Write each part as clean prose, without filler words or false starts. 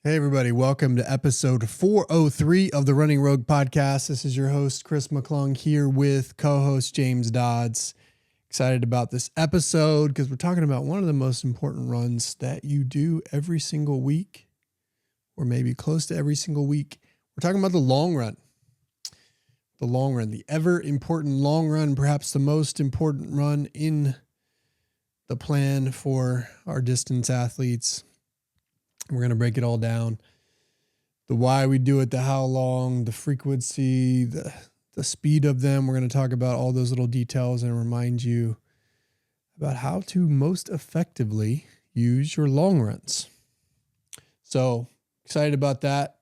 Hey, everybody. Welcome to episode 403 of the Running Rogue podcast. This is your host, Chris McClung, here with co-host James Dodds. Excited about this episode because we're talking about one of the most important runs that you do every single week, or maybe close to every single week. We're talking about the long run. The long run, the ever important long run, perhaps the most important run in the plan for our distance athletes. We're going to break it all down. The why we do it, the how long, the frequency, the speed of them. We're going to talk about all those little details and remind you about how to most effectively use your long runs. So excited about that.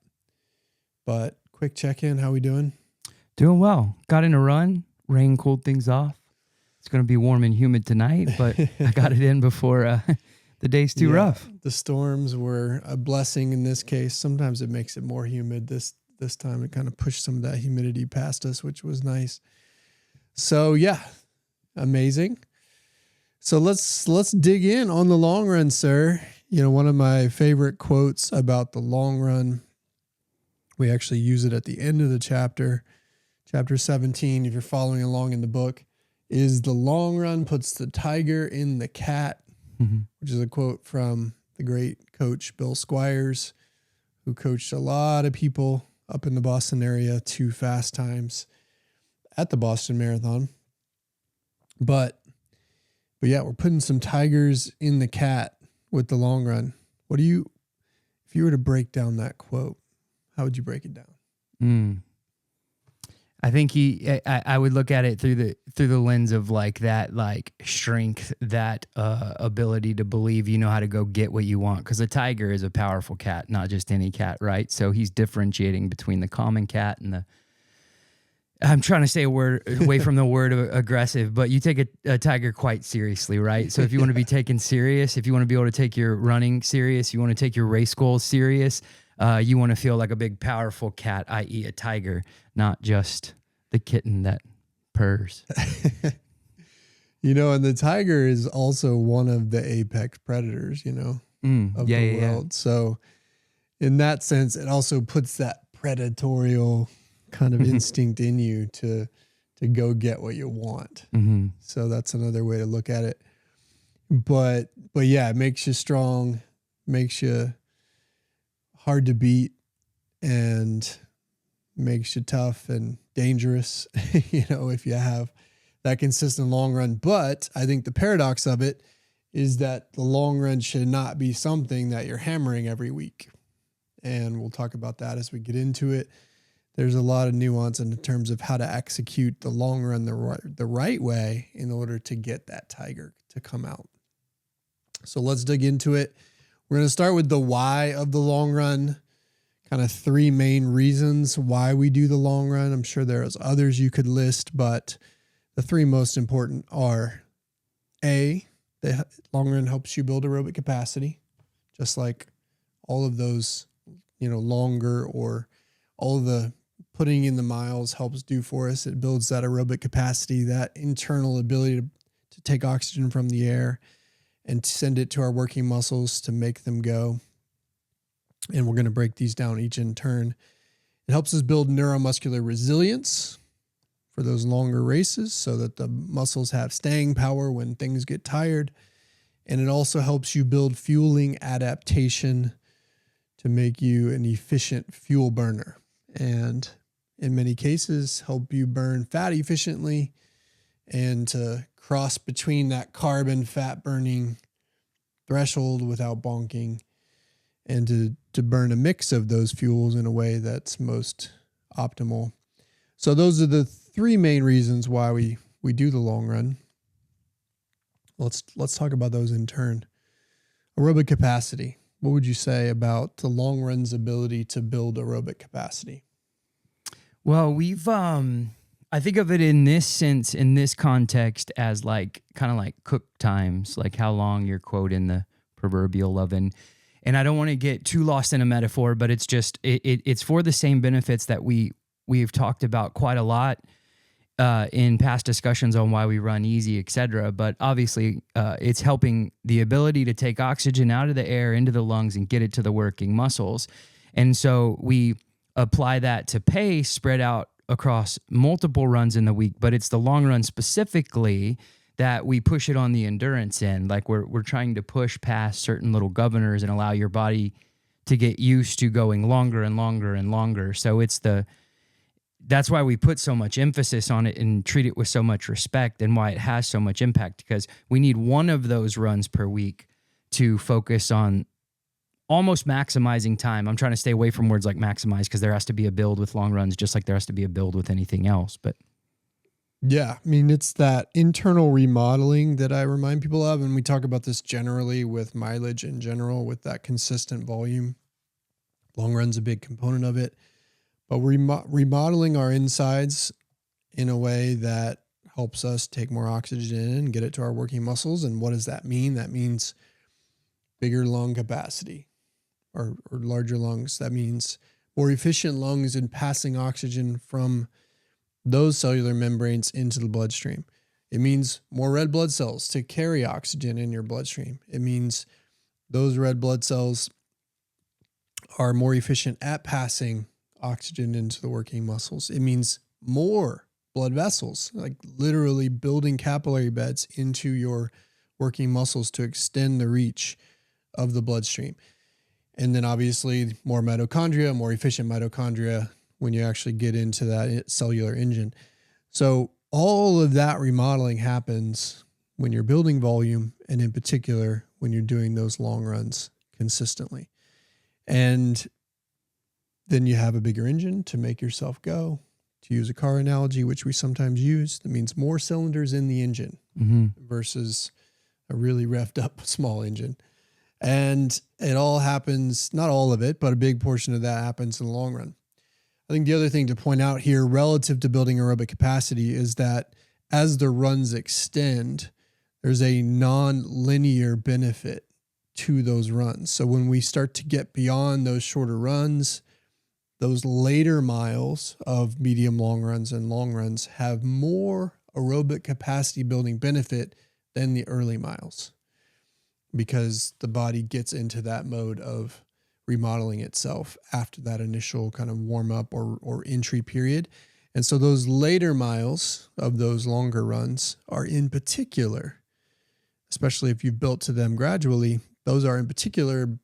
But quick check-in. How we doing? Doing well. Got in a run. Rain cooled things off. It's going to be warm and humid tonight, but I got it in before the day's too rough. The storms were a blessing in this case. Sometimes it makes it more humid. This time it kind of pushed some of that humidity past us, which was nice. So yeah, amazing. So let's dig in on the long run, sir. You know, one of my favorite quotes about the long run, we actually use it at the end of the chapter 17, if you're following along in the book, is the long run puts the tiger in the cat. Mm-hmm. Which is a quote from the great coach Bill Squires, who coached a lot of people up in the Boston area to fast times at the Boston Marathon. But yeah, we're putting some tigers in the cat with the long run. If you were to break down that quote, how would you break it down? I think I would look at it through the lens of that strength, that ability to believe you know how to go get what you want. Because a tiger is a powerful cat, not just any cat, right? So he's differentiating between the common cat and I'm trying to say a word away from the word aggressive, but you take a tiger quite seriously, right? So if you want to be taken serious, if you want to be able to take your running serious, you want to take your race goals serious, you want to feel like a big, powerful cat, i.e. a tiger, not just the kitten that purrs. And the tiger is also one of the apex predators, of the world. So in that sense, it also puts that predatorial kind of instinct in you to go get what you want. Mm-hmm. So that's another way to look at it. But yeah, it makes you strong, makes you hard to beat, and makes you tough and dangerous, if you have that consistent long run. But I think the paradox of it is that the long run should not be something that you're hammering every week. And we'll talk about that as we get into it. There's a lot of nuance in terms of how to execute the long run the right way in order to get that tiger to come out. So let's dig into it. We're going to start with the why of the long run, kind of three main reasons why we do the long run. I'm sure there's others you could list, but the three most important are A, the long run helps you build aerobic capacity, just like all of those, longer or all of the putting in the miles helps do for us. It builds that aerobic capacity, that internal ability to take oxygen from the air and send it to our working muscles to make them go. And we're going to break these down each in turn. It helps us build neuromuscular resilience for those longer races so that the muscles have staying power when things get tired. And it also helps you build fueling adaptation to make you an efficient fuel burner. And in many cases, help you burn fat efficiently and to cross between that carbon fat burning threshold without bonking, and to burn a mix of those fuels in a way that's most optimal. So those are the three main reasons why we do the long run. Let's talk about those in turn. Aerobic capacity. What would you say about the long run's ability to build aerobic capacity? Well, we've I think of it in this sense, in this context, as kind of like cook times, like how long you're, quote, in the proverbial oven. And I don't want to get too lost in a metaphor, but it's just it's for the same benefits that we've talked about quite a lot in past discussions on why we run easy, etc. But obviously, it's helping the ability to take oxygen out of the air into the lungs and get it to the working muscles. And so we apply that to pace spread out across multiple runs in the week, but it's the long run specifically that we push it on the endurance end. Like we're trying to push past certain little governors and allow your body to get used to going longer and longer and longer. So that's why we put so much emphasis on it and treat it with so much respect, and why it has so much impact, because we need one of those runs per week to focus on almost maximizing time. I'm trying to stay away from words like maximize, because there has to be a build with long runs, just like there has to be a build with anything else. But yeah, I mean, it's that internal remodeling that I remind people of. And we talk about this generally with mileage in general, with that consistent volume. Long run's a big component of it. But we're remodeling our insides in a way that helps us take more oxygen in and get it to our working muscles. And what does that mean? That means bigger lung capacity or larger lungs. That means more efficient lungs in passing oxygen from those cellular membranes into the bloodstream. It means more red blood cells to carry oxygen in your bloodstream. It means those red blood cells are more efficient at passing oxygen into the working muscles. It means more blood vessels, like literally building capillary beds into your working muscles to extend the reach of the bloodstream. And then obviously more mitochondria, more efficient mitochondria when you actually get into that cellular engine. So all of that remodeling happens when you're building volume, and in particular when you're doing those long runs consistently. And then you have a bigger engine to make yourself go. To use a car analogy, which we sometimes use, that means more cylinders in the engine versus a really revved up small engine. And it all happens, not all of it, but a big portion of that happens in the long run. I think the other thing to point out here relative to building aerobic capacity is that as the runs extend, there's a non-linear benefit to those runs. So when we start to get beyond those shorter runs, those later miles of medium long runs and long runs have more aerobic capacity building benefit than the early miles, because the body gets into that mode of remodeling itself after that initial kind of warm up or entry period. And so those later miles of those longer runs are in particular, especially if you've built to them gradually, those are in particular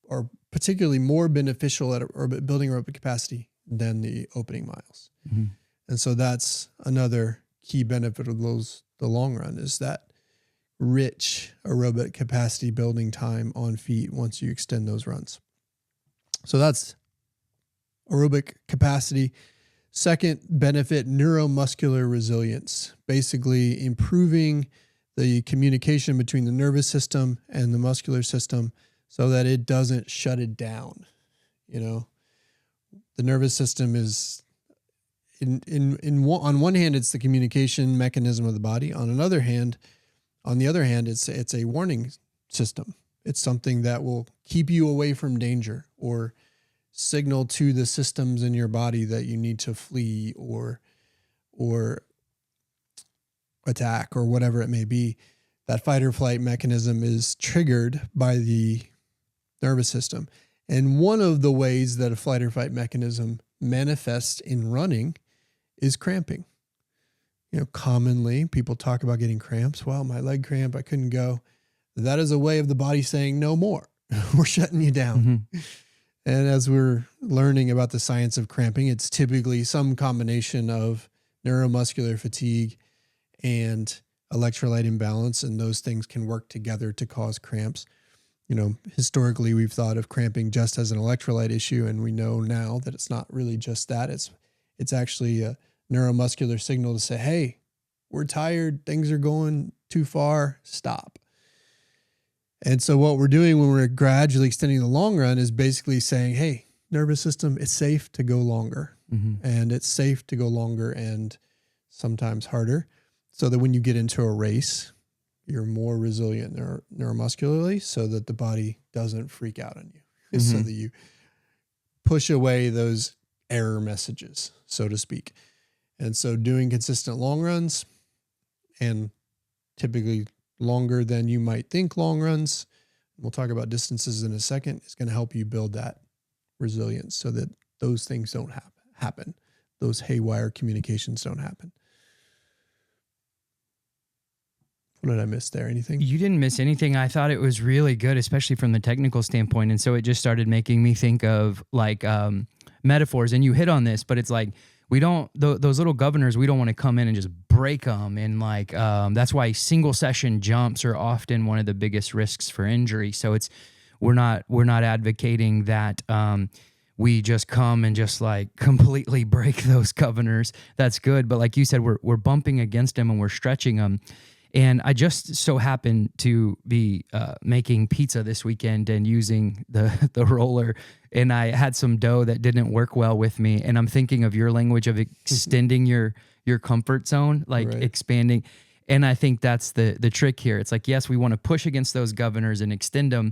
are particularly more beneficial at building aerobic capacity than the opening miles. Mm-hmm. And so that's another key benefit of the long run, is that rich aerobic capacity building time on feet once you extend those runs. So that's aerobic capacity. Second benefit, neuromuscular resilience, basically improving the communication between the nervous system and the muscular system so that it doesn't shut it down. You know, the nervous system is on one hand, it's the communication mechanism of the body. On the other hand, it's a warning system. It's something that will keep you away from danger or signal to the systems in your body that you need to flee or attack or whatever it may be. That fight or flight mechanism is triggered by the nervous system. And one of the ways that a flight or fight mechanism manifests in running is cramping. You know, commonly people talk about getting cramps. Well, my leg cramp, I couldn't go. That is a way of the body saying no more. We're shutting you down. Mm-hmm. And as we're learning about the science of cramping, it's typically some combination of neuromuscular fatigue and electrolyte imbalance, and those things can work together to cause cramps. You know, historically, we've thought of cramping just as an electrolyte issue, and we know now that it's not really just that. It's actually a neuromuscular signal to say, hey, we're tired, things are going too far, stop. And so what we're doing when we're gradually extending the long run is basically saying, hey, nervous system, it's safe to go longer. Mm-hmm. And it's safe to go longer and sometimes harder, so that when you get into a race, you're more resilient neuromuscularly, so that the body doesn't freak out on you. Mm-hmm. So that you push away those error messages, so to speak. And so doing consistent long runs, and typically longer than you might think long runs, we'll talk about distances in a second, is going to help you build that resilience so that those things don't happen. Those haywire communications don't happen. What did I miss there? Anything? You didn't miss anything. I thought it was really good, especially from the technical standpoint. And so it just started making me think of like metaphors. And you hit on this, but it's like, we don't, those little governors, we don't want to come in and just break them. And like, that's why single session jumps are often one of the biggest risks for injury. So we're not advocating that we just come and just like completely break those governors. That's good. But like you said, we're bumping against them and we're stretching them. And I just so happened to be making pizza this weekend and using the roller, and I had some dough that didn't work well with me. And I'm thinking of your language of extending your comfort zone, like right. Expanding. And I think that's the trick here. It's like, yes, we want to push against those governors and extend them.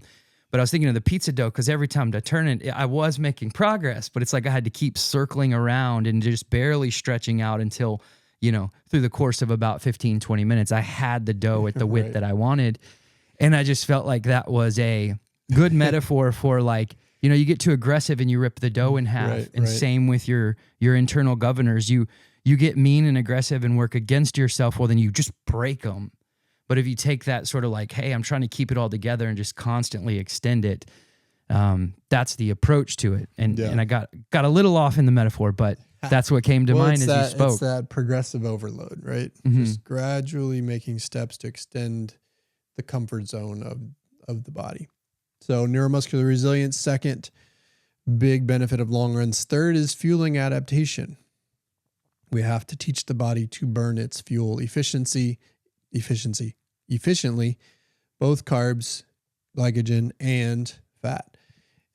But I was thinking of the pizza dough because every time I turn it, I was making progress, but it's like I had to keep circling around and just barely stretching out until, through the course of about 15, 20 minutes, I had the dough at the width right. that I wanted. And I just felt like that was a good metaphor for like, you get too aggressive and you rip the dough in half. Right, and right. Same with your internal governors. You get mean and aggressive and work against yourself. Well, then you just break them. But if you take that sort of like, hey, I'm trying to keep it all together and just constantly extend it, that's the approach to it. And I got a little off in the metaphor, but that's what came to mind as you spoke. It's that progressive overload, right? Mm-hmm. Just gradually making steps to extend the comfort zone of the body. So neuromuscular resilience, second big benefit of long runs. Third is fueling adaptation. We have to teach the body to burn its fuel efficiently, both carbs, glycogen, and fat.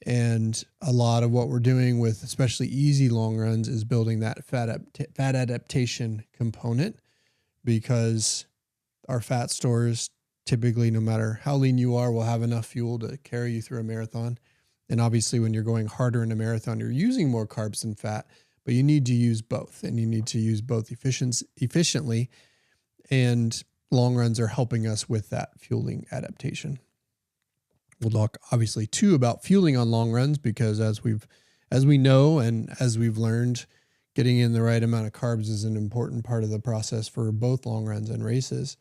And a lot of what we're doing with especially easy long runs is building that fat adaptation component, because our fat stores typically, no matter how lean you are, will have enough fuel to carry you through a marathon. And obviously when you're going harder in a marathon, you're using more carbs than fat, but you need to use both, and you need to use both efficiently. And long runs are helping us with that fueling adaptation. We'll talk obviously too about fueling on long runs, because as we know and as we've learned, getting in the right amount of carbs is an important part of the process for both long runs and races.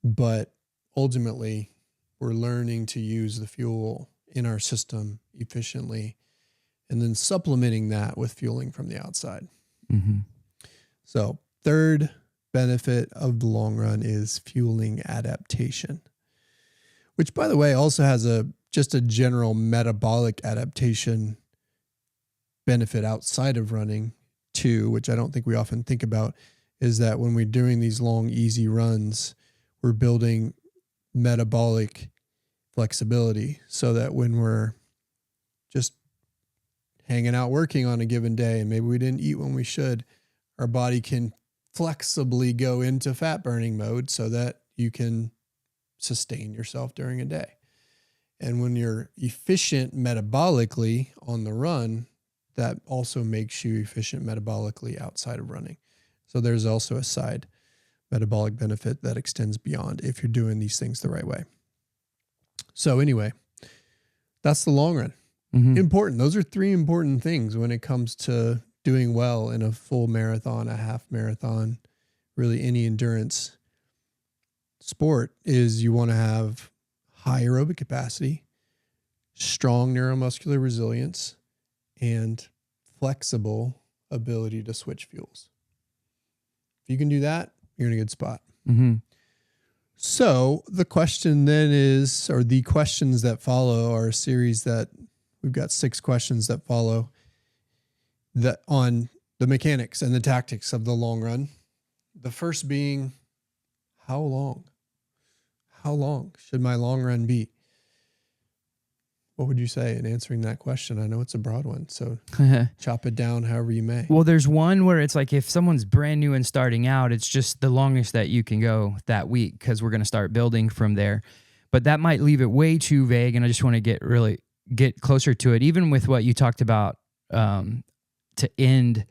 But ultimately, we're learning to use the fuel in our system efficiently, and then supplementing that with fueling from the outside. Mm-hmm. So third benefit of the long run is fueling adaptation, which, by the way, also has just a general metabolic adaptation benefit outside of running too, which I don't think we often think about, is that when we're doing these long, easy runs, we're building metabolic flexibility so that when we're just hanging out working on a given day and maybe we didn't eat when we should, our body can flexibly go into fat burning mode so that you can sustain yourself during a day. And when you're efficient metabolically on the run, that also makes you efficient metabolically outside of running. So there's also a side metabolic benefit that extends beyond if you're doing these things the right way. So anyway, that's the long run. Mm-hmm. Important. Those are three important things when it comes to doing well in a full marathon, a half marathon, really any endurance sport. Is you want to have high aerobic capacity, strong neuromuscular resilience, and flexible ability to switch fuels. If you can do that, you're in a good spot. Mm-hmm. So the question then is, or the questions that follow are a series that we've got 6 questions that follow that on the mechanics and the tactics of the long run. The first being, how long? How long should my long run be? What would you say in answering that question? I know it's a broad one, so chop it down however you may. Well, there's one where it's like if someone's brand new and starting out, it's just the longest that you can go that week because we're going to start building from there. But that might leave it way too vague, and I just want to get closer to it. Even with what you talked about to end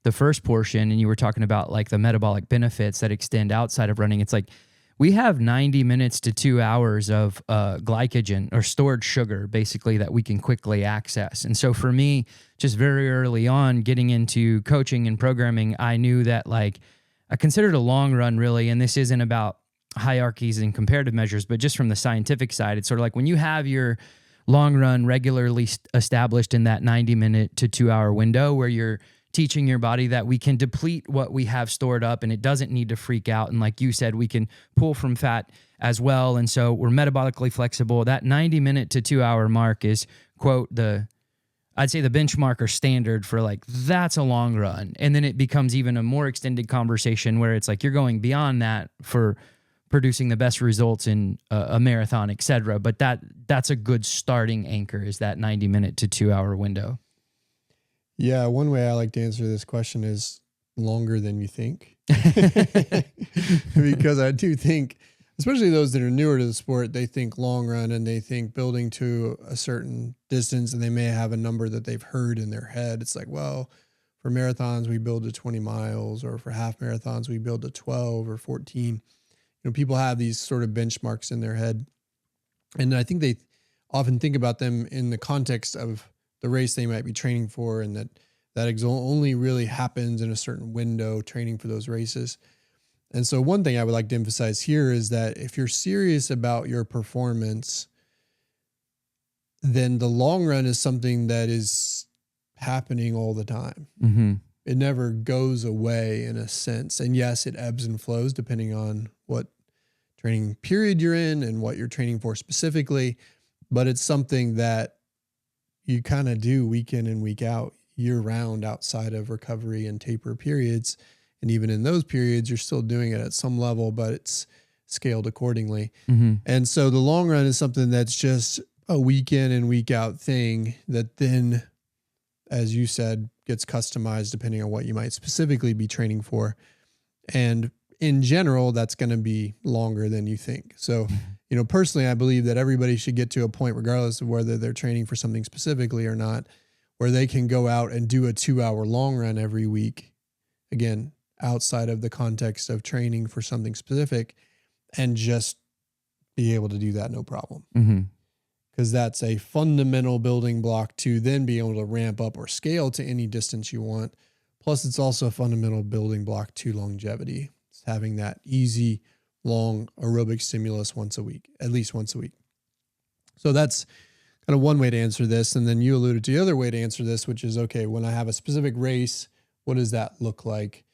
the first portion and you were talking about like the metabolic benefits that extend outside of running, it's like we have 90 minutes to 2 hours of glycogen or stored sugar basically that we can quickly access. And so for me, just very early on getting into coaching and programming, I knew that like I considered a long run really, and this isn't about hierarchies and comparative measures, but just from the scientific side, it's sort of like when you have your long run regularly established in that 90 minute to 2 hour window where you're teaching your body that we can deplete what we have stored up and it doesn't need to freak out. And like you said, we can pull from fat as well. And so we're metabolically flexible. That 90 minute to 2 hour mark is, quote, I'd say the benchmark or standard for like, that's a long run. And then it becomes even a more extended conversation where it's like, you're going beyond that for producing the best results in a marathon, et cetera. But that's a good starting anchor, is that 90 minute to 2 hour window. Yeah, one way I like to answer this question is longer than you think. Because I do think, especially those that are newer to the sport, they think long run and they think building to a certain distance, and they may have a number that they've heard in their head. It's like, well, for marathons, we build to 20 miles, or for half marathons, we build to 12 or 14. People have these sort of benchmarks in their head. And I think they often think about them in the context of the race they might be training for, and that only really happens in a certain window, training for those races. And so one thing I would like to emphasize here is that if you're serious about your performance, then the long run is something that is happening all the time. Mm-hmm. It never goes away in a sense. And yes, it ebbs and flows depending on what training period you're in and what you're training for specifically. But it's something that you kind of do week in and week out, year round, outside of recovery and taper periods. And even in those periods, you're still doing it at some level, but it's scaled accordingly. Mm-hmm. And so the long run is something that's just a week in and week out thing that then, as you said, gets customized depending on what you might specifically be training for. And in general, that's going to be longer than you think. So, personally, I believe that everybody should get to a point, regardless of whether they're training for something specifically or not, where they can go out and do a 2 hour long run every week. Again, outside of the context of training for something specific, and just be able to do that no problem. Mm-hmm. Because that's a fundamental building block to then be able to ramp up or scale to any distance you want. Plus, it's also a fundamental building block to longevity. It's having that easy, long aerobic stimulus at least once a week. So that's kind of one way to answer this. And then you alluded to the other way to answer this, which is, okay, when I have a specific race, what does that look like?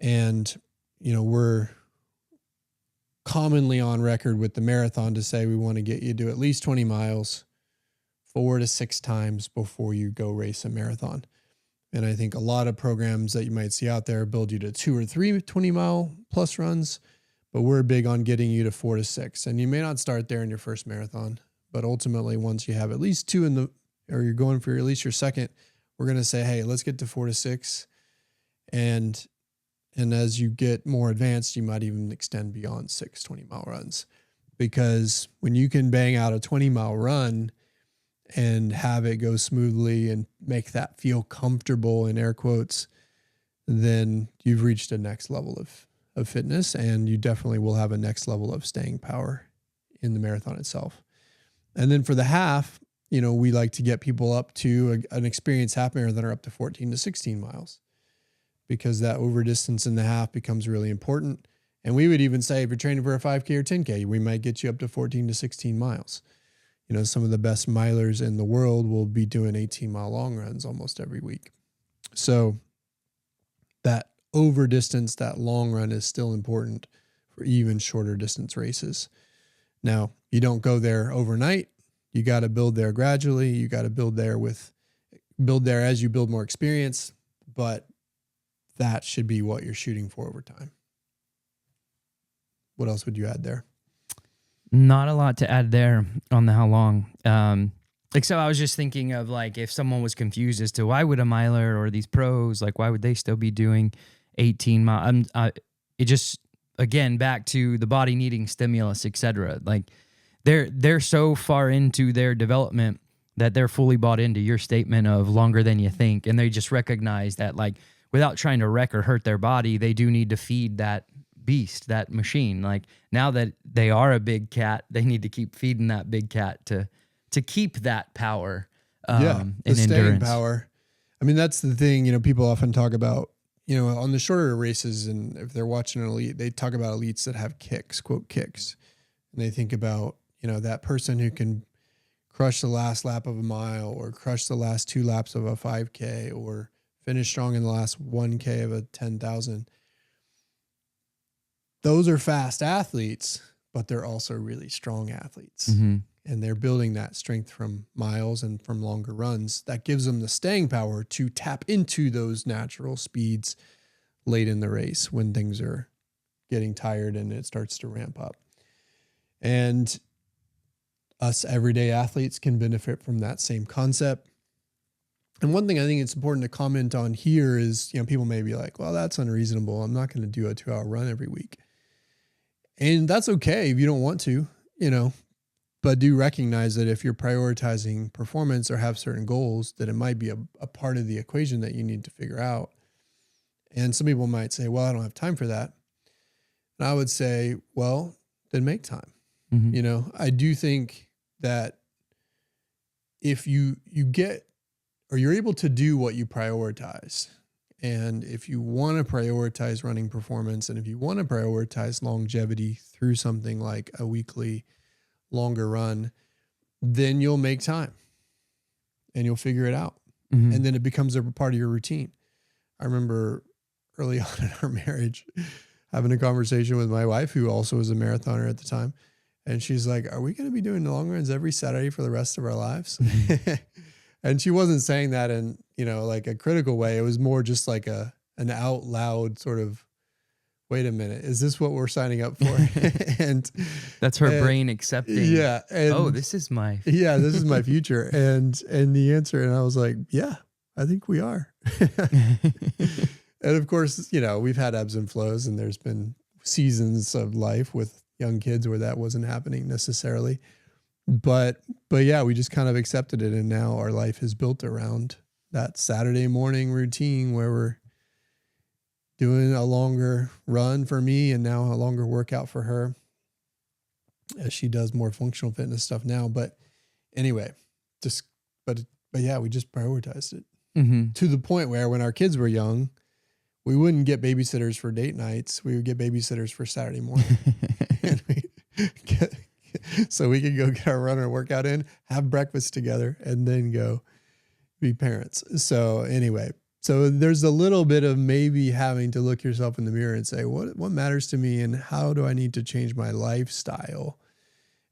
And, we're commonly on record with the marathon to say we want to get you to at least 20 miles 4 to 6 times before you go race a marathon. And I think a lot of programs that you might see out there build you to 2 or 3 20-mile plus runs, but we're big on getting you to 4 to 6. And you may not start there in your first marathon, but ultimately once you have at least 2 or you're going for at least your second, we're going to say, hey, let's get to 4 to 6. And as you get more advanced, you might even extend beyond 6 20-mile runs, because when you can bang out a 20-mile run and have it go smoothly and make that feel comfortable, in air quotes, then you've reached a next level of fitness, and you definitely will have a next level of staying power in the marathon itself. And then for the half, we like to get people up to an experienced half marathoner up to 14 to 16 miles. Because that over distance in the half becomes really important. And we would even say if you're training for a 5K or 10K, we might get you up to 14 to 16 miles. Some of the best milers in the world will be doing 18-mile long runs almost every week. So that over distance, that long run is still important for even shorter distance races. Now, you don't go there overnight. You got to build there gradually. You got to build there as you build more experience, but that should be what you're shooting for over time. What else would you add there? Not a lot to add there on the how long. So I was just thinking of like, if someone was confused as to why would a miler or these pros, like why would they still be doing 18 miles? It just, again, back to the body needing stimulus, et cetera. Like they're so far into their development that they're fully bought into your statement of longer than you think. And they just recognize that like, without trying to wreck or hurt their body, they do need to feed that beast, that machine. Like now that they are a big cat, they need to keep feeding that big cat to keep that power and staying endurance. Power. I mean, that's the thing, you know, people often talk about, you know, on the shorter races, and if they're watching an elite, they talk about elites that have kicks, quote kicks. And they think about, you know, that person who can crush the last lap of a mile or crush the last 2 laps of a 5K or finish strong in the last 1K of a 10,000. Those are fast athletes, but they're also really strong athletes. Mm-hmm. And they're building that strength from miles and from longer runs. That gives them the staying power to tap into those natural speeds late in the race when things are getting tired and it starts to ramp up. And us everyday athletes can benefit from that same concept. And one thing I think it's important to comment on here is, you know, people may be like, well, that's unreasonable. I'm not going to do a 2-hour run every week. And that's okay if you don't want to, you know, but do recognize that if you're prioritizing performance or have certain goals, that it might be a part of the equation that you need to figure out. And some people might say, well, I don't have time for that. And I would say, well, then make time. Mm-hmm. You know, I do think that if you get, or you're able to do what you prioritize, and if you want to prioritize running performance, and if you want to prioritize longevity through something like a weekly longer run, then you'll make time and you'll figure it out. Mm-hmm. And then it becomes a part of your routine. I remember early on in our marriage having a conversation with my wife, who also was a marathoner at the time. And she's like, are we going to be doing long runs every Saturday for the rest of our lives? Mm-hmm. And she wasn't saying that in, you know, like a critical way. It was more just like an out loud sort of, wait a minute, is this what we're signing up for? And that's her brain accepting. Yeah. And this is my this is my future. And the answer, and I was like, yeah, I think we are. And of course, you know, we've had ebbs and flows, and there's been seasons of life with young kids where that wasn't happening necessarily. But yeah, we just kind of accepted it. And now our life is built around that Saturday morning routine where we're doing a longer run for me and now a longer workout for her as she does more functional fitness stuff now. But anyway, but yeah, we just prioritized it to the point where when our kids were young, we wouldn't get babysitters for date nights. We would get babysitters for Saturday morning. And so we could go get our run or workout in, have breakfast together, and then go be parents. So anyway, so there's a little bit of maybe having to look yourself in the mirror and say, what matters to me, and how do I need to change my lifestyle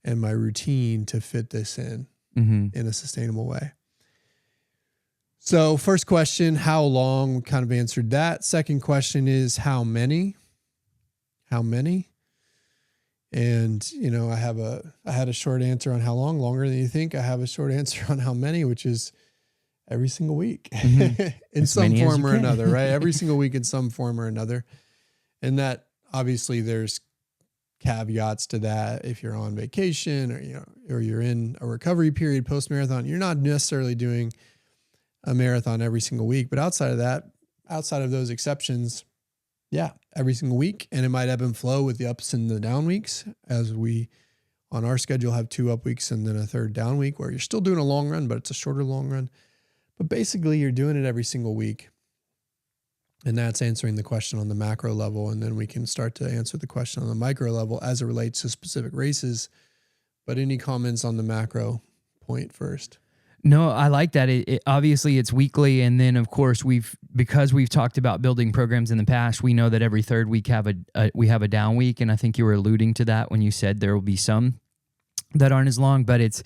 and my routine to fit this in a sustainable way? So first question, how long? We kind of answered that. Second question is how many? How many? And, you know, I had a short answer on how long, longer than you think. I have a short answer on how many, which is every single week in some form or another, right? Every single week in some form or another. And that obviously there's caveats to that. If you're on vacation or, you know, or you're in a recovery period post-marathon, you're not necessarily doing a marathon every single week. But outside of that, outside of those exceptions, yeah, every single week. And it might ebb and flow with the ups and the down weeks, as we on our schedule have 2 up weeks and then a 3rd down week where you're still doing a long run, but it's a shorter long run. But basically you're doing it every single week. And that's answering the question on the macro level. And then we can start to answer the question on the micro level as it relates to specific races. But any comments on the macro point first? No, I like that. It obviously it's weekly, and then of course because we've talked about building programs in the past, we know that every 3rd week we have a down week, and I think you were alluding to that when you said there will be some that aren't as long, but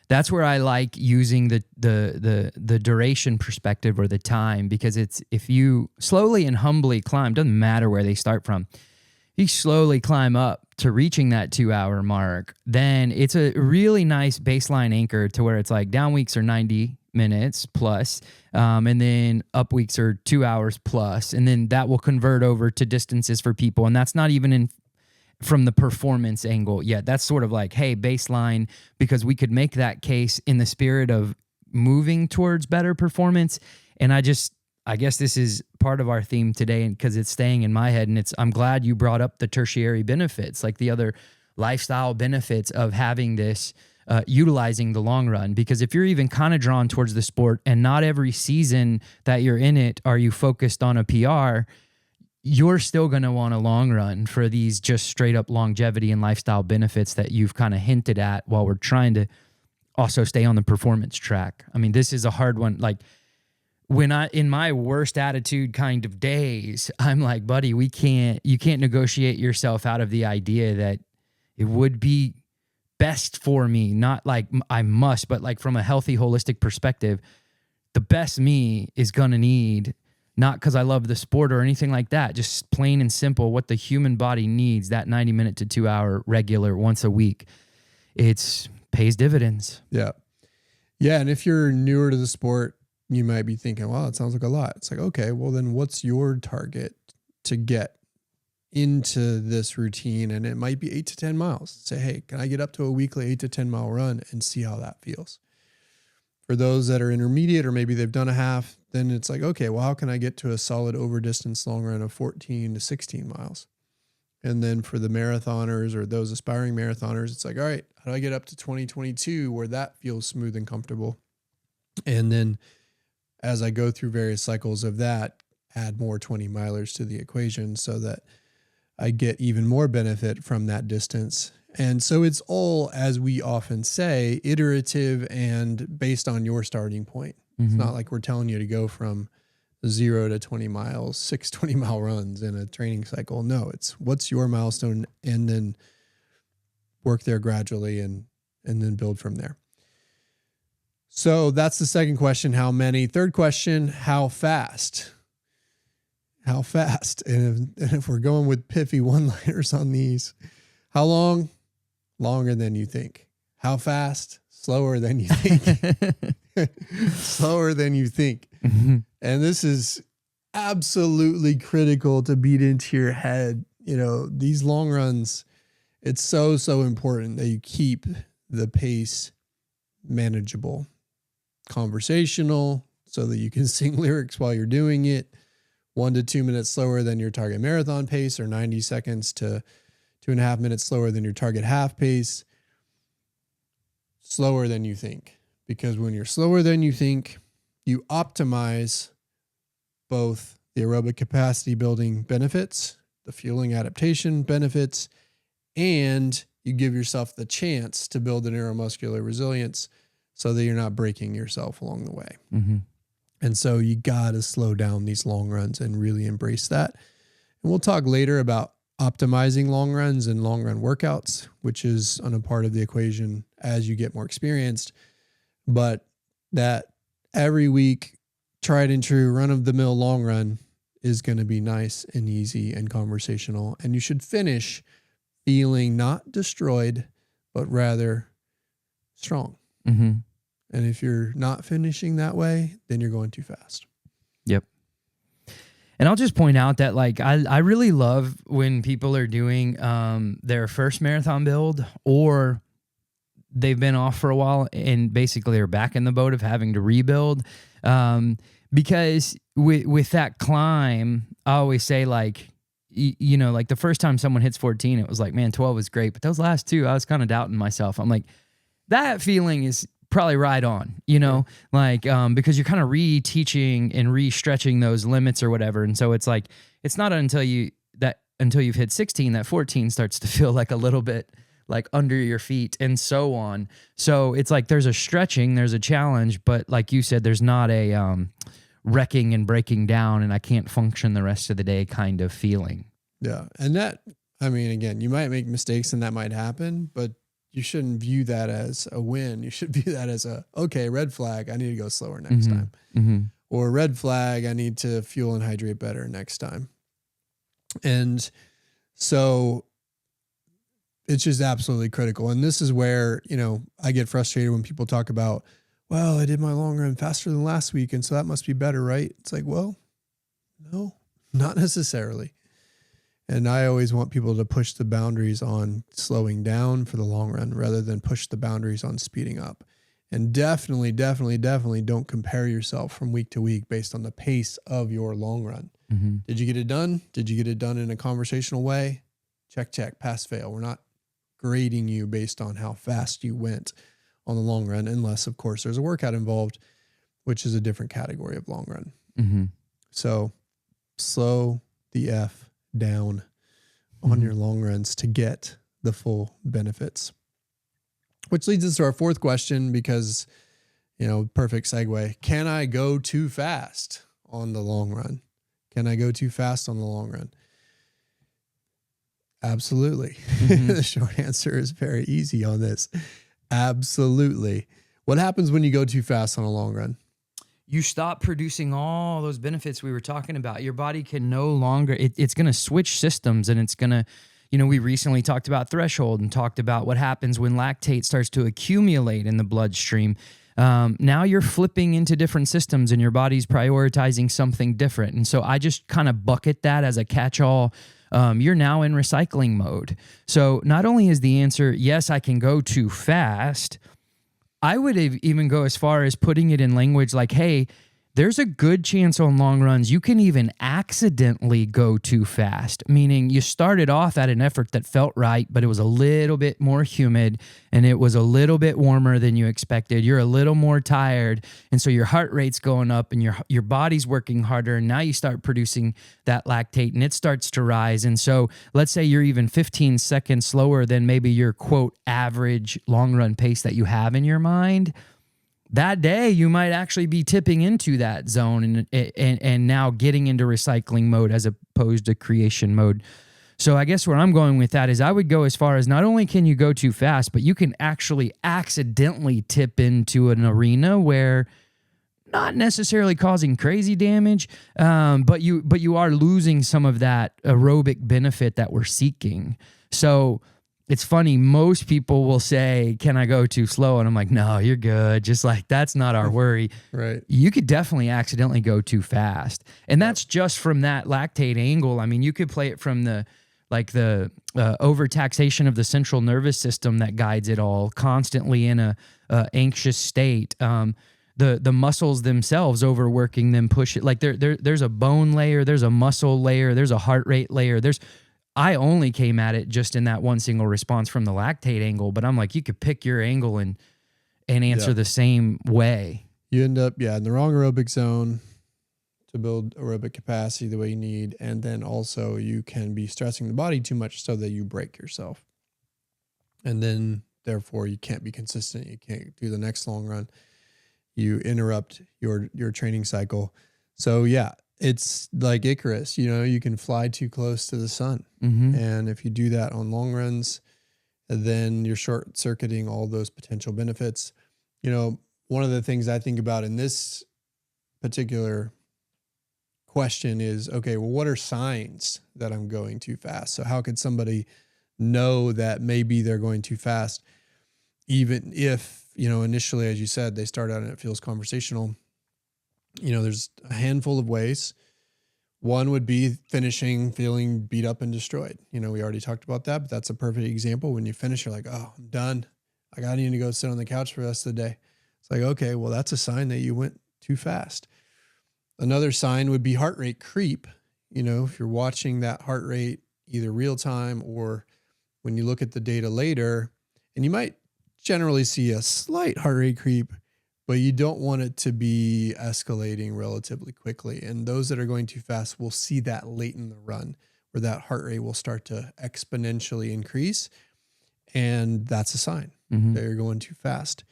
that's where I like using the duration perspective or the time, because it's if you slowly and humbly climb, doesn't matter where they start from, you slowly climb up to reaching that 2-hour mark, then it's a really nice baseline anchor to where it's like down weeks are 90 minutes plus, and then up weeks are 2 hours plus, and then that will convert over to distances for people. And that's not even from the performance angle yet. That's sort of like, hey, baseline, because we could make that case in the spirit of moving towards better performance. And I guess this is part of our theme today because it's staying in my head, and I'm glad you brought up the tertiary benefits, like the other lifestyle benefits of having this, utilizing the long run. Because if you're even kind of drawn towards the sport and not every season that you're in it are you focused on a PR, you're still going to want a long run for these just straight up longevity and lifestyle benefits that you've kind of hinted at, while we're trying to also stay on the performance track. I mean, this is a hard one. Like, when in my worst attitude kind of days, I'm like, buddy, you can't negotiate yourself out of the idea that it would be best for me, not like I must, but like from a healthy, holistic perspective, the best me is going to need, not because I love the sport or anything like that, just plain and simple what the human body needs, that 90-minute to 2-hour regular once a week. It's pays dividends. Yeah. Yeah. And if you're newer to the sport, you might be thinking, wow, it sounds like a lot. It's like, okay, well then what's your target to get into this routine? And it might be 8 to 10 miles. Say, hey, can I get up to a weekly 8 to 10 mile run and see how that feels? For those that are intermediate, or maybe they've done a half, then it's like, okay, well, how can I get to a solid over distance long run of 14 to 16 miles? And then for the marathoners or those aspiring marathoners, it's like, all right, how do I get up to 2022 where that feels smooth and comfortable? And then as I go through various cycles of that, add more 20 milers to the equation so that I get even more benefit from that distance. And so it's all, as we often say, iterative and based on your starting point. Mm-hmm. It's not like we're telling you to go from 0 to 20 miles, 6 20-mile runs in a training cycle. No, it's what's your milestone, and then work there gradually and then build from there. So that's the second question, how many? Third question, how fast? How fast? And if we're going with piffy one-liners on these, how long? Longer than you think. How fast? Slower than you think. Slower than you think. Mm-hmm. And this is absolutely critical to beat into your head. You know, these long runs, it's so important that you keep the pace manageable, conversational, so that you can sing lyrics while you're doing it. 1 to 2 minutes slower than your target marathon pace, or 90 seconds to 2.5 minutes slower than your target half pace. Slower than you think. Because when you're slower than you think, you optimize both the aerobic capacity building benefits, the fueling adaptation benefits, and you give yourself the chance to build the neuromuscular resilience so that you're not breaking yourself along the way. Mm-hmm. And so you got to slow down these long runs and really embrace that. And we'll talk later about optimizing long runs and long run workouts, which is on a part of the equation as you get more experienced. But that every week, tried and true run of the mill long run is going to be nice and easy and conversational. And you should finish feeling not destroyed, but rather strong. Mm-hmm. And if you're not finishing that way, then you're going too fast. Yep. And I'll just point out that, like, I really love when people are doing their first marathon build, or they've been off for a while and basically are back in the boat of having to rebuild. Because with that climb, I always say, like, you know, like the first time someone hits 14, it was like, man, 12 was great. But those last two, I was kind of doubting myself. I'm like, that feeling is probably right on, you know, like, because you're kind of re-teaching and re-stretching those limits or whatever. And so it's like, it's not until you've hit 16 that 14 starts to feel like a little bit like under your feet and so on. So it's like, there's a stretching, there's a challenge, but like you said, there's not a wrecking and breaking down and I can't function the rest of the day kind of feeling. Yeah. And that, I mean, again, you might make mistakes and that might happen, but you shouldn't view that as a win. You should view that as okay, red flag, I need to go slower next time. Mm-hmm. Or red flag, I need to fuel and hydrate better next time. And so it's just absolutely critical. And this is where, you know, I get frustrated when people talk about, well, I did my long run faster than last week, and so that must be better, right? It's like, well, no, not necessarily. And I always want people to push the boundaries on slowing down for the long run rather than push the boundaries on speeding up. And definitely don't compare yourself from week to week based on the pace of your long run. Mm-hmm. Did you get it done? Did you get it done in a conversational way? Check, pass, fail. We're not grading you based on how fast you went on the long run, unless, of course, there's a workout involved, which is a different category of long run. Mm-hmm. So slow the F down on your long runs to get the full benefits. Which leads us to our fourth question because, perfect segue. Can I go too fast on the long run? Can I go too fast on the long run? Absolutely. The short answer is very easy on this. Absolutely. What happens when you go too fast on a long run? You stop producing all those benefits we were talking about. Your body can no longer, it's going to switch systems, and it's going to, we recently talked about threshold and talked about what happens when lactate starts to accumulate in the bloodstream. Now you're flipping into different systems and your body's prioritizing something different. And so I just kind of bucket that as a catch-all. You're now in recycling mode. So not only is the answer, yes, I can go too fast, I would even go as far as putting it in language like, hey, there's a good chance on long runs you can even accidentally go too fast, meaning you started off at an effort that felt right, but it was a little bit more humid and it was a little bit warmer than you expected. You're a little more tired, and so your heart rate's going up and your body's working harder, and now you start producing that lactate and it starts to rise. And so let's say you're even 15 seconds slower than maybe your, quote, average long run pace that you have in your mind. That day, you might actually be tipping into that zone and now getting into recycling mode as opposed to creation mode. So I guess where I'm going with that is I would go as far as not only can you go too fast, but you can actually accidentally tip into an arena where not necessarily causing crazy damage, but you are losing some of that aerobic benefit that we're seeking. So it's funny, most people will say, can I go too slow? And I'm like, no, you're good. Just like, that's not our worry. Right. You could definitely accidentally go too fast. And that's just from that lactate angle. I mean, you could play it from the overtaxation of the central nervous system that guides it all, constantly in a anxious state. The muscles themselves overworking them, push it. Like there's a bone layer, there's a muscle layer, there's a heart rate layer. I only came at it just in that one single response from the lactate angle, but I'm like, you could pick your angle and answer the same way. You end up, in the wrong aerobic zone to build aerobic capacity the way you need. And then also you can be stressing the body too much so that you break yourself. And then therefore you can't be consistent. You can't do the next long run. You interrupt your training cycle. So it's like Icarus, you can fly too close to the sun. Mm-hmm. And if you do that on long runs, then you're short circuiting all those potential benefits. One of the things I think about in this particular question is, okay, well, what are signs that I'm going too fast? So how could somebody know that maybe they're going too fast, even if, initially, as you said, they start out and it feels conversational? There's a handful of ways. One would be finishing feeling beat up and destroyed. We already talked about that, but that's a perfect example. When you finish, you're like, oh, I'm done. I need to go sit on the couch for the rest of the day. It's like, okay, well, that's a sign that you went too fast. Another sign would be heart rate creep. If you're watching that heart rate either real time or when you look at the data later, and you might generally see a slight heart rate creep, but you don't want it to be escalating relatively quickly. And those that are going too fast will see that late in the run where that heart rate will start to exponentially increase. And that's a sign that you're going too fast.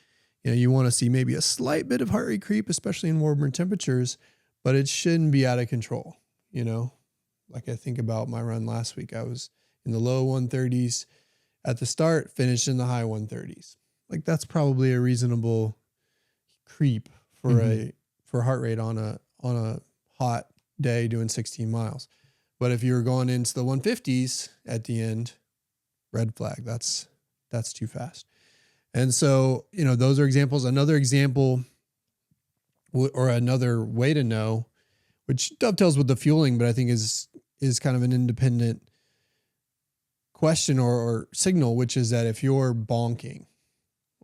You want to see maybe a slight bit of heart rate creep, especially in warmer temperatures, but it shouldn't be out of control. Like I think about my run last week, I was in the low 130s at the start, finished in the high 130s. Like that's probably a reasonable creep for heart rate on a hot day doing 16 miles. But if you were going into the 150s at the end, red flag, that's too fast. And so, those are examples. Another example or another way to know, which dovetails with the fueling, but I think is kind of an independent question or signal, which is that if you're bonking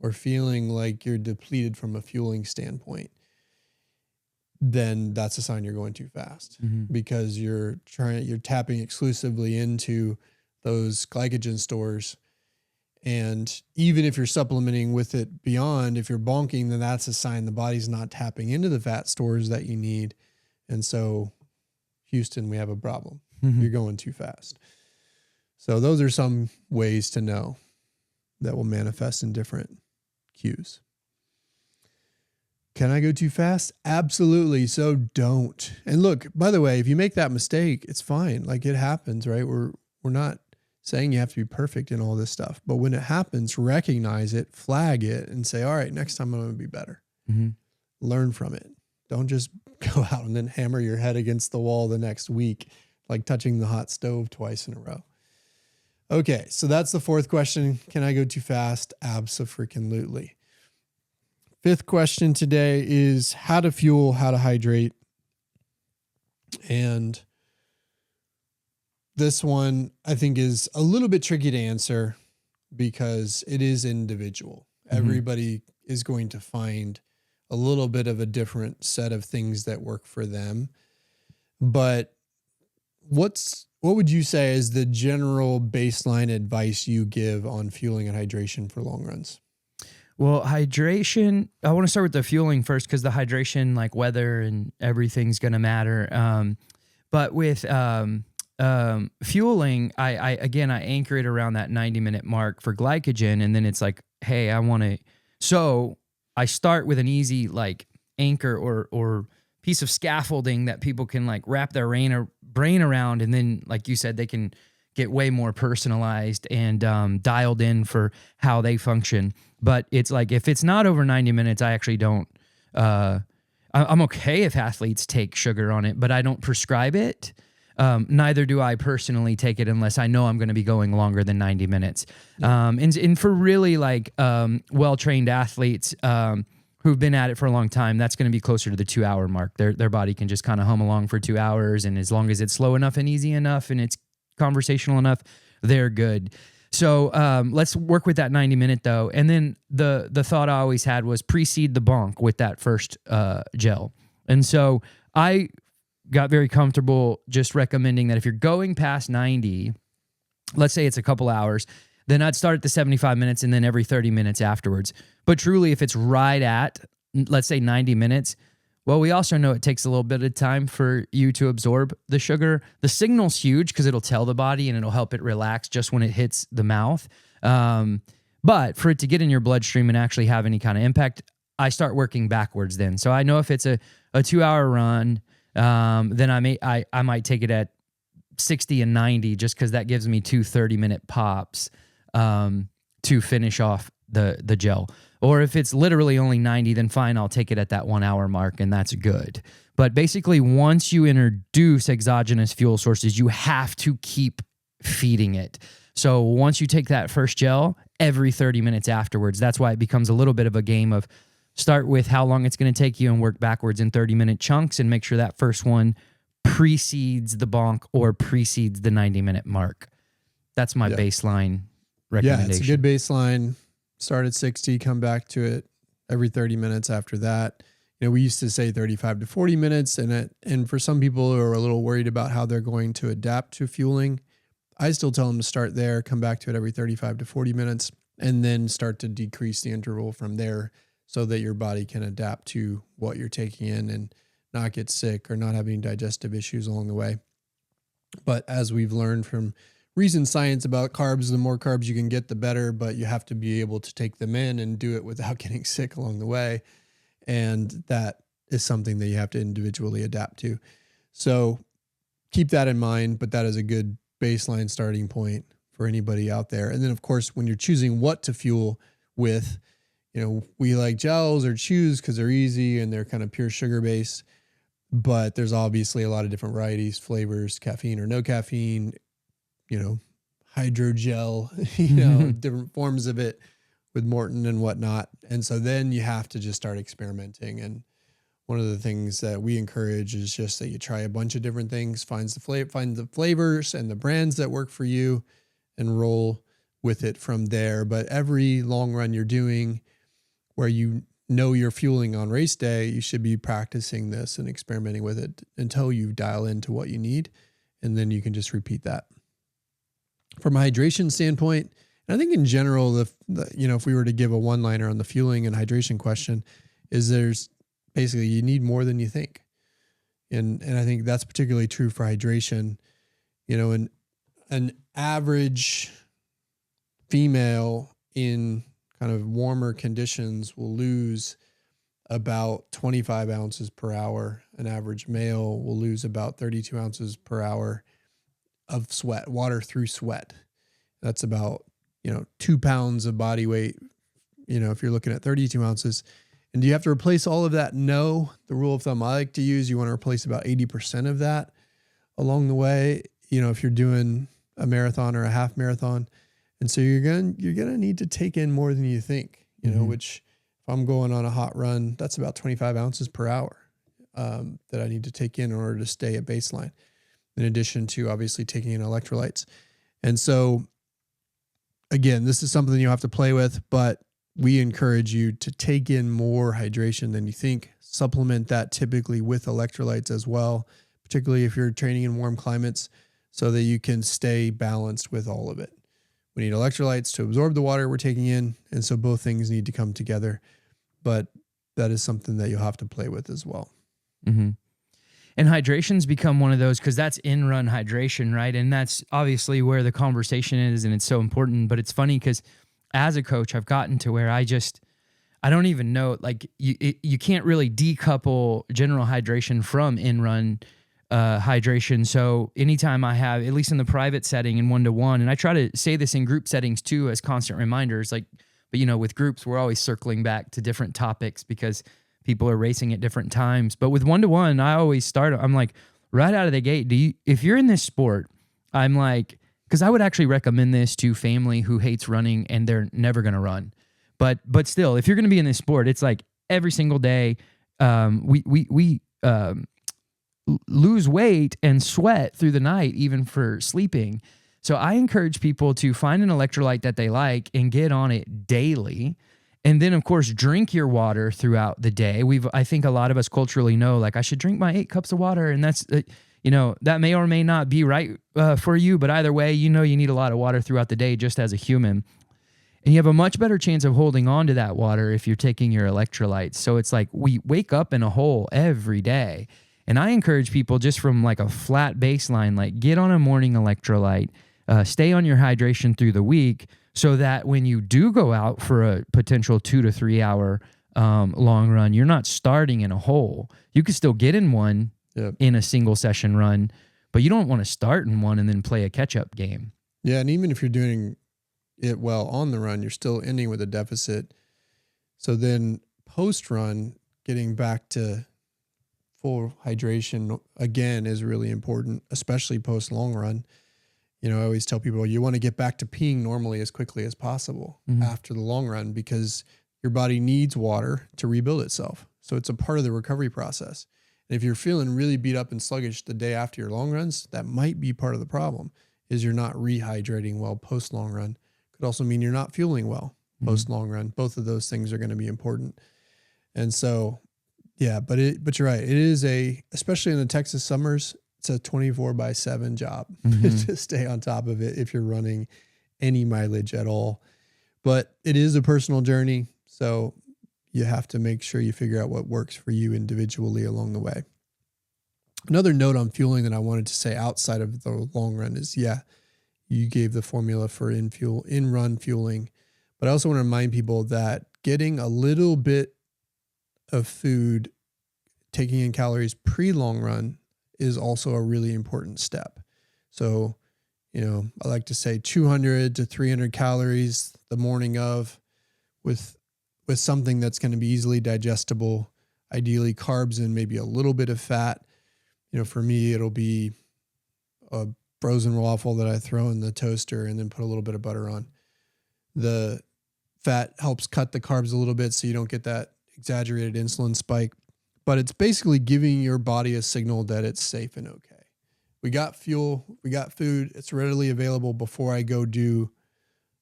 or feeling like you're depleted from a fueling standpoint, then that's a sign you're going too fast, because you're tapping exclusively into those glycogen stores. And even if you're supplementing with it beyond, if you're bonking, then that's a sign the body's not tapping into the fat stores that you need. And so, Houston, we have a problem. You're going too fast. So those are some ways to know that will manifest in different cues. Can I go too fast? Absolutely. So don't. And look, by the way, if you make that mistake, it's fine. Like, it happens, right? We're not saying you have to be perfect in all this stuff, but when it happens, recognize it, flag it, and say, all right, next time I'm going to be better. Learn from it. Don't just go out and then hammer your head against the wall the next week, like touching the hot stove twice in a row. Okay, so that's the fourth question. Can I go too fast? Abso-freaking-lutely. Fifth question today is how to fuel, how to hydrate. And this one I think is a little bit tricky to answer because it is individual. Everybody is going to find a little bit of a different set of things that work for them. But what would you say is the general baseline advice you give on fueling and hydration for long runs? Well, hydration, I want to start with the fueling first because the hydration, like weather and everything's going to matter. But with fueling, I anchor it around that 90-minute mark for glycogen. And then it's like, hey, so I start with an easy like anchor or piece of scaffolding that people can like wrap their brain around. And then, like you said, they can get way more personalized and dialed in for how they function. But it's like, if it's not over 90 minutes, I actually don't, I'm okay if athletes take sugar on it, but I don't prescribe it. Neither do I personally take it unless I know I'm going to be going longer than 90 minutes. And for really like well-trained athletes who've been at it for a long time, that's going to be closer to the 2-hour mark. Their body can just kind of hum along for 2 hours. And as long as it's slow enough and easy enough and it's conversational enough, they're good. So let's work with that 90-minute though. And then the thought I always had was precede the bonk with that first gel. And so I got very comfortable just recommending that if you're going past 90, let's say it's a couple hours, then I'd start at the 75 minutes and then every 30 minutes afterwards. But truly, if it's right at, let's say 90 minutes, well, we also know it takes a little bit of time for you to absorb the sugar. The signal's huge because it'll tell the body and it'll help it relax just when it hits the mouth. But for it to get in your bloodstream and actually have any kind of impact, I start working backwards then. So I know if it's a 2-hour run, then I might take it at 60 and 90 just because that gives me 2 30-minute pops to finish off the gel. Or if it's literally only 90, then fine, I'll take it at that 1 hour mark and that's good. But basically, once you introduce exogenous fuel sources, you have to keep feeding it. So once you take that first gel, every 30 minutes afterwards, that's why it becomes a little bit of a game of start with how long it's going to take you and work backwards in 30-minute chunks and make sure that first one precedes the bonk or precedes the 90-minute mark. That's my baseline recommendation. Yeah, it's a good baseline. Start at 60, come back to it every 30 minutes after that. You know, we used to say 35 to 40 minutes, and for some people who are a little worried about how they're going to adapt to fueling, I still tell them to start there, come back to it every 35 to 40 minutes, and then start to decrease the interval from there so that your body can adapt to what you're taking in and not get sick or not having digestive issues along the way. But as we've learned from recent science about carbs, the more carbs you can get, the better, but you have to be able to take them in and do it without getting sick along the way. And that is something that you have to individually adapt to. So keep that in mind, but that is a good baseline starting point for anybody out there. And then of course, when you're choosing what to fuel with, you know, we like gels or chews because they're easy and they're kind of pure sugar based, but there's obviously a lot of different varieties, flavors, caffeine or no caffeine, you know, hydrogel, different forms of it with Morton and whatnot. And so then you have to just start experimenting. And one of the things that we encourage is just that you try a bunch of different things, find the flavors and the brands that work for you and roll with it from there. But every long run you're doing where you know you're fueling on race day, you should be practicing this and experimenting with it until you dial into what you need. And then you can just repeat that. From a hydration standpoint, and I think in general, if we were to give a one-liner on the fueling and hydration question, is there's basically you need more than you think. And I think that's particularly true for hydration. An average female in kind of warmer conditions will lose about 25 ounces per hour. An average male will lose about 32 ounces per hour of sweat, water through sweat. That's about, 2 pounds of body weight, if you're looking at 32 ounces. And do you have to replace all of that? No. The rule of thumb I like to use, you want to replace about 80% of that along the way, if you're doing a marathon or a half marathon. And so you're going to need to take in more than you think, which if I'm going on a hot run, that's about 25 ounces per hour that I need to take in order to stay at baseline, in addition to obviously taking in electrolytes. And so again, this is something you have to play with, but we encourage you to take in more hydration than you think. Supplement that typically with electrolytes as well, particularly if you're training in warm climates, so that you can stay balanced with all of it. We need electrolytes to absorb the water we're taking in, and so both things need to come together. But that is something that you'll have to play with as well. Mm-hmm. And hydration's become one of those, because that's in-run hydration, right? And that's obviously where the conversation is, and it's so important. But it's funny because as a coach, I've gotten to where I don't even know, like you can't really decouple general hydration from in-run hydration. So anytime I have, at least in the private setting in one-to-one, and I try to say this in group settings too as constant reminders, but with groups, we're always circling back to different topics because people are racing at different times. But with one-to-one, I always I'm like, right out of the gate, if you're in this sport, I'm like, because I would actually recommend this to family who hates running and they're never going to run. But still, if you're going to be in this sport, it's like every single day, we lose weight and sweat through the night, even for sleeping. So I encourage people to find an electrolyte that they like and get on it daily. And then, of course, drink your water throughout the day. I think a lot of us culturally know, like, I should drink my 8 cups of water. And that's, that may or may not be right for you. But either way, you need a lot of water throughout the day just as a human. And you have a much better chance of holding on to that water if you're taking your electrolytes. So it's like we wake up in a hole every day. And I encourage people just from like a flat baseline, like get on a morning electrolyte, stay on your hydration through the week, so that when you do go out for a potential 2 to 3 hour long run, you're not starting in a hole. You can still get in one in a single session run, but you don't want to start in one and then play a catch-up game. Yeah, and even if you're doing it well on the run, you're still ending with a deficit. So then post-run, getting back to full hydration again is really important, especially post-long run. I always tell people you want to get back to peeing normally as quickly as possible after the long run, because your body needs water to rebuild itself. So it's a part of the recovery process. And if you're feeling really beat up and sluggish the day after your long runs, that might be part of the problem, is you're not rehydrating well post long run. Could also mean you're not fueling well post long run. Both of those things are going to be important. And so, yeah, but you're right. It is especially in the Texas summers, it's a 24/7 job to stay on top of it if you're running any mileage at all. But it is a personal journey, so you have to make sure you figure out what works for you individually along the way. Another note on fueling that I wanted to say outside of the long run is, you gave the formula for in-run fueling, but I also want to remind people that getting a little bit of food, taking in calories pre-long run, is also a really important step. So, I like to say 200 to 300 calories the morning of, with something that's going to be easily digestible, ideally carbs and maybe a little bit of fat. For me, it'll be a frozen waffle that I throw in the toaster and then put a little bit of butter on. The fat helps cut the carbs a little bit so you don't get that exaggerated insulin spike. But it's basically giving your body a signal that it's safe and okay. We got fuel, we got food, it's readily available before I go do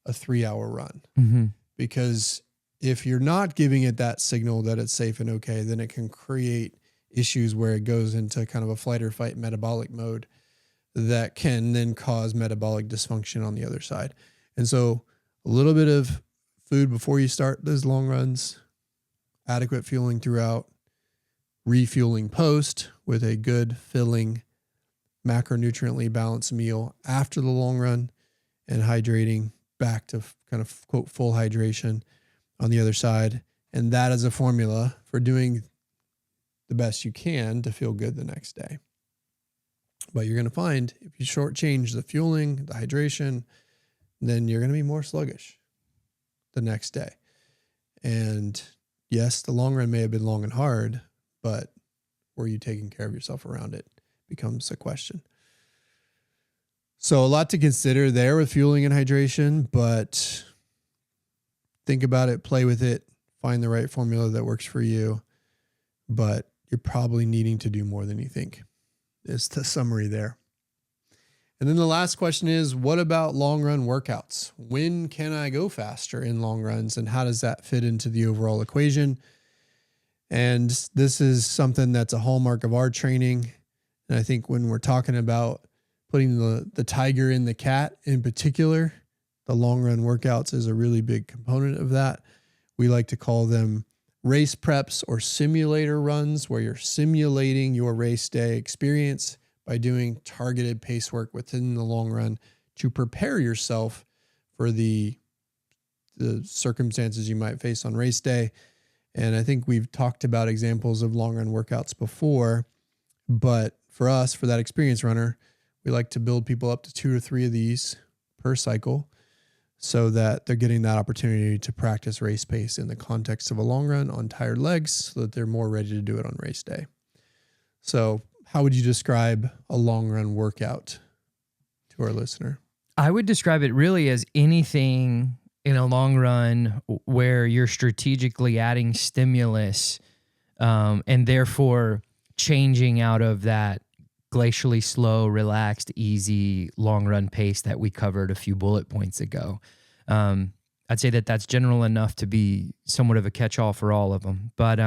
a 3-hour run. Because if you're not giving it that signal that it's safe and okay, then it can create issues where it goes into kind of a flight or fight metabolic mode that can then cause metabolic dysfunction on the other side. And so a little bit of food before you start those long runs, adequate fueling throughout, refueling post with a good filling, macronutriently balanced meal after the long run, and hydrating back to kind of quote full hydration on the other side. And that is a formula for doing the best you can to feel good the next day. But you're going to find if you shortchange the fueling, the hydration, then you're going to be more sluggish the next day. And yes, the long run may have been long and hard, but were you taking care of yourself around it becomes a question. So a lot to consider there with fueling and hydration, but think about it, play with it, find the right formula that works for you. But you're probably needing to do more than you think is the summary there. And then the last question is, what about long run workouts? When can I go faster in long runs, and how does that fit into the overall equation? And this is something that's a hallmark of our training. And I think when we're talking about putting the tiger in the cat in particular, the long run workouts is a really big component of that. We like to call them race preps or simulator runs, where you're simulating your race day experience by doing targeted pace work within the long run to prepare yourself for the circumstances you might face on race day. And I think we've talked about examples of long run workouts before, but for us, for that experienced runner, we like to build people up to 2 or 3 of these per cycle, so that they're getting that opportunity to practice race pace in the context of a long run on tired legs, so that they're more ready to do it on race day. So how would you describe a long run workout to our listener? I would describe it really as anything in a long run where you're strategically adding stimulus, and therefore changing out of that glacially slow, relaxed, easy long run pace that we covered a few bullet points ago. I'd say that that's general enough to be somewhat of a catch-all for all of them. But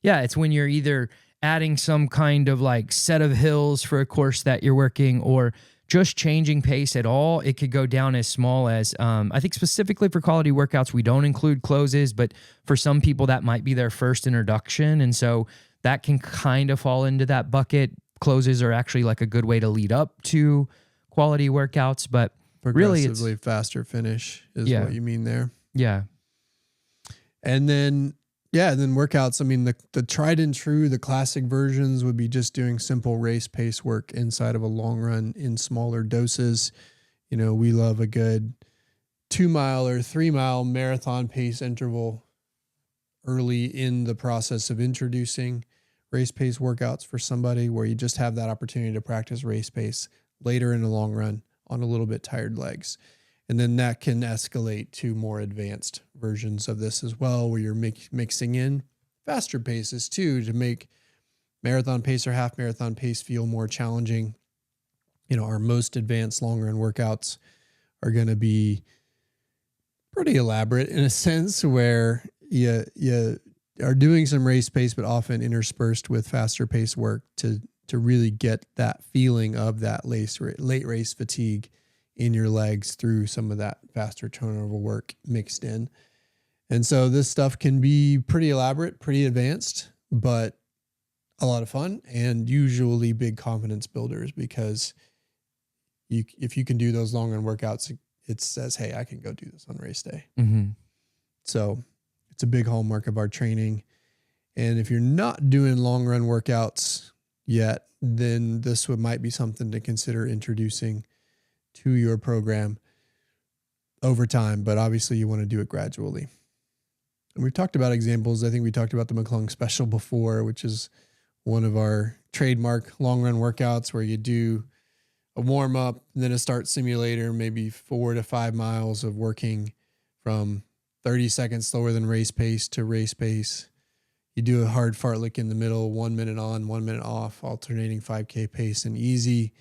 yeah, it's when you're either adding some kind of like set of hills for a course that you're working, or just changing pace at all. It could go down as small as, I think specifically for quality workouts, we don't include closes, but for some people that might be their first introduction. And so that can kind of fall into that bucket. Closes are actually like a good way to lead up to quality workouts, but really it's progressively faster finish is what you mean there. Yeah. And then, then workouts. I mean, the tried and true, the classic versions would be just doing simple race pace work inside of a long run in smaller doses. You know, we love a good 2-mile or 3-mile marathon pace interval early in the process of introducing race pace workouts for somebody, where you just have that opportunity to practice race pace later in the long run on a little bit tired legs. And then that can escalate to more advanced versions of this as well, where you're mixing in faster paces too, to make marathon pace or half marathon pace feel more challenging. You know, our most advanced long run workouts are going to be pretty elaborate in a sense, where you are doing some race pace, but often interspersed with faster pace work to really get that feeling of that late race fatigue in your legs through some of that faster turnover work mixed in. And so this stuff can be pretty elaborate, pretty advanced, but a lot of fun and usually big confidence builders, because if you can do those long run workouts, it says, hey, I can go do this on race day. Mm-hmm. So it's a big hallmark of our training. And if you're not doing long run workouts yet, then this might be something to consider introducing to your program over time. But obviously you want to do it gradually. And we've talked about examples. I think we talked about the McClung Special before, which is one of our trademark long run workouts, where you do a warm up, then a start simulator, maybe 4 to 5 miles of working from 30 seconds slower than race pace to race pace. You do a hard fartlek in the middle, 1 minute on, 1 minute off, alternating 5K pace and easy.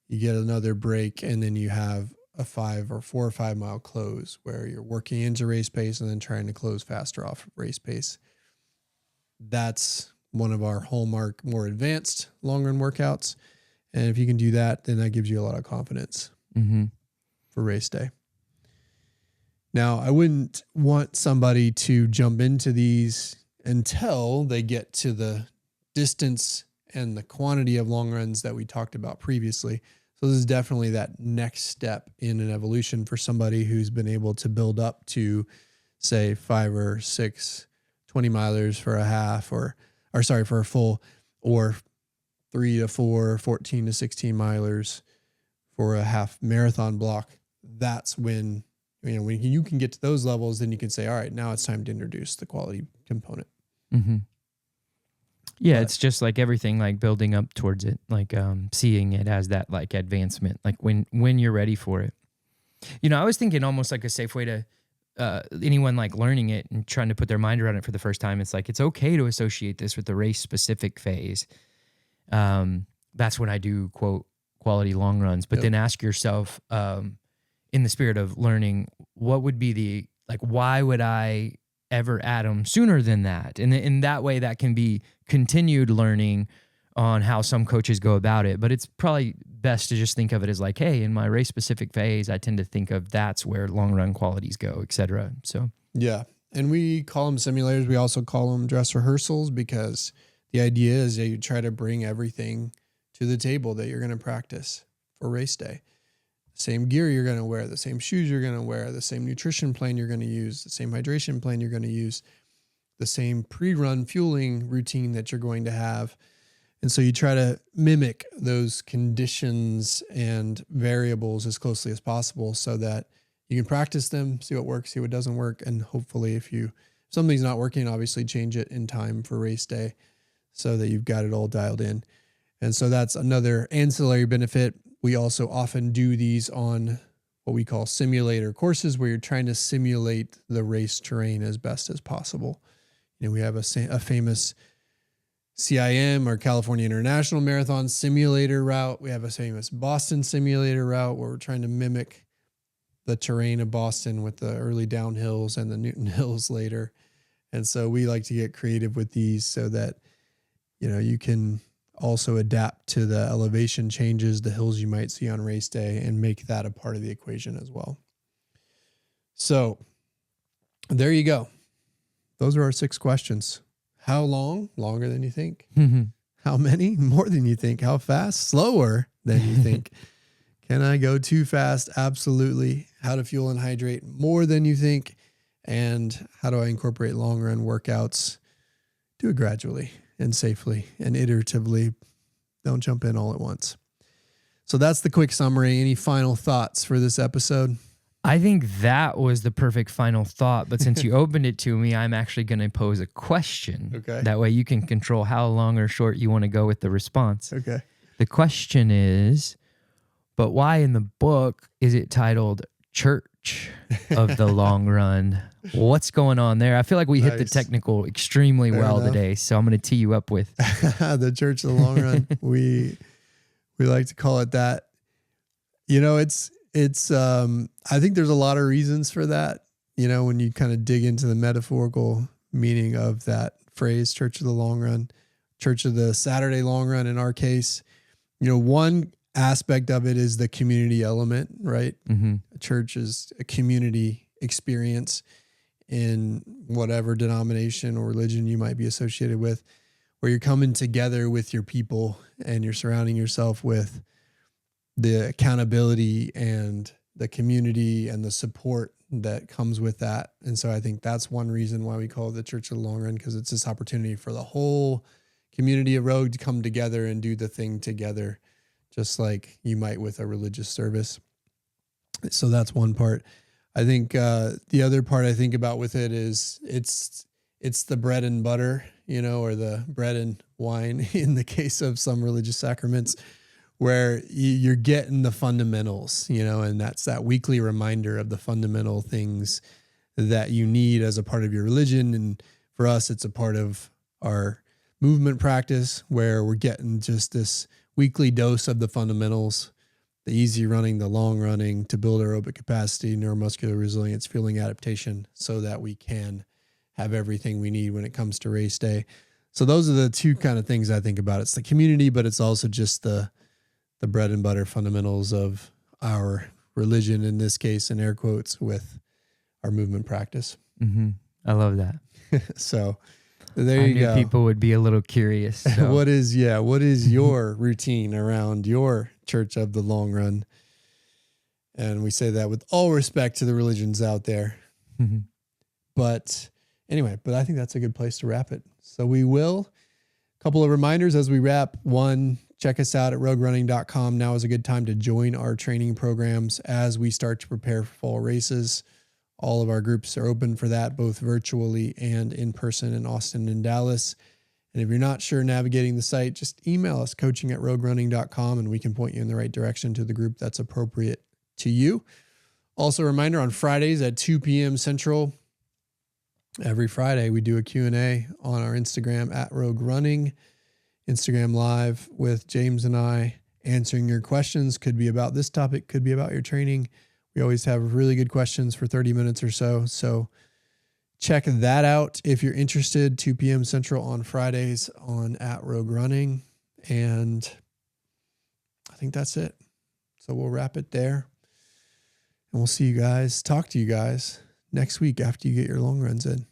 You get another break, and then you have a 4 or 5 mile close where you're working into race pace and then trying to close faster off race pace. That's one of our hallmark, more advanced long run workouts. And if you can do that, then that gives you a lot of confidence for race day. Now, I wouldn't want somebody to jump into these until they get to the distance and the quantity of long runs that we talked about previously. So this is definitely that next step in an evolution for somebody who's been able to build up to, say, 5 or 6 20-milers for a half for a full, or 3 to 4, 14 to 16 milers for a half marathon block. That's when you can get to those levels, then you can say, all right, now it's time to introduce the quality component. Yeah, it's just like everything, like building up towards it, like seeing it as that like advancement, like when you're ready for it. I was thinking almost like a safe way to anyone like learning it and trying to put their mind around it for the first time. It's like, it's okay to associate this with the race specific phase. That's when I do quote quality long runs, but then ask yourself, in the spirit of learning, what would be why would I ever add them sooner than that? And in that way, that can be continued learning on how some coaches go about it. But it's probably best to just think of it as like, hey, in my race specific phase, I tend to think of that's where long run qualities go, et cetera. So, yeah. And we call them simulators. We also call them dress rehearsals, because the idea is that you try to bring everything to the table that you're going to practice for race day. The same gear you're going to wear, the same shoes you're going to wear, the same nutrition plan you're going to use, the same hydration plan you're going to use, the same pre-run fueling routine that you're going to have. And so you try to mimic those conditions and variables as closely as possible so that you can practice them, see what works, see what doesn't work. And hopefully if something's not working, obviously change it in time for race day so that you've got it all dialed in. And so that's another ancillary benefit. We also often do these on what we call simulator courses, where you're trying to simulate the race terrain as best as possible. We have a famous CIM, or California International Marathon simulator route. We have a famous Boston simulator route where we're trying to mimic the terrain of Boston with the early downhills and the Newton Hills later. And so we like to get creative with these so that, you can also adapt to the elevation changes, the hills you might see on race day, and make that a part of the equation as well. So there you go. Those are our 6 questions. How long? Longer than you think. How many? More than you think. How fast? Slower than you think. Can I go too fast? Absolutely. How to fuel and hydrate? More than you think. And how do I incorporate long run workouts? Do it gradually and safely and iteratively. Don't jump in all at once. So that's the quick summary. Any final thoughts for this episode? I think that was the perfect final thought. But since you opened it to me, I'm actually going to pose a question. Okay. That way you can control how long or short you want to go with the response. Okay. The question is, but why in the book is it titled Church of the Long Run? What's going on there? I feel like we hit the technical extremely well today, so I'm going to tee you up with the Church of the Long Run. We like to call it that. It's I think there's a lot of reasons for that. When you kind of dig into the metaphorical meaning of that phrase, Church of the Long Run, Church of the Saturday Long Run in our case. One aspect of it is the community element, right? A church is a community experience in whatever denomination or religion you might be associated with, where you're coming together with your people and you're surrounding yourself with the accountability and the community and the support that comes with that. And so I think that's one reason why we call it the Church of the Long Run, because it's this opportunity for the whole community of road to come together and do the thing together, just like you might with a religious service. So that's one part. I think the other part I think about with it is it's the bread and butter, or the bread and wine in the case of some religious sacraments, where you're getting the fundamentals, and that's that weekly reminder of the fundamental things that you need as a part of your religion. And for us, it's a part of our movement practice where we're getting just this weekly dose of the fundamentals the easy running, the long running, to build aerobic capacity, neuromuscular resilience, fueling adaptation, so that we can have everything we need when it comes to race day. So those are the two kind of things I think about. It's the community, but it's also just the bread and butter fundamentals of our religion, in this case, in air quotes, with our movement practice. Mm-hmm. I love that. So there you go. People would be a little curious. So. What is your routine around your Church of the Long Run? And we say that with all respect to the religions out there. Mm-hmm. But anyway, I think that's a good place to wrap it. So we will. A couple of reminders as we wrap. One, check us out at roguerunning.com. Now is a good time to join our training programs as we start to prepare for fall races. All of our groups are open for that, both virtually and in person in Austin and Dallas. And if you're not sure navigating the site, just email us, coaching@roguerunning.com, and we can point you in the right direction to the group that's appropriate to you. Also, a reminder, on Fridays at 2 p.m. Central, every Friday we do a Q&A on our Instagram at Rogue Running, Instagram Live with James and I answering your questions. Could be about this topic, could be about your training. We always have really good questions for 30 minutes or so. So check that out if you're interested. 2 p.m. Central on Fridays on at Rogue Running. And I think that's it. So we'll wrap it there. And we'll see you guys, talk to you guys next week after you get your long runs in.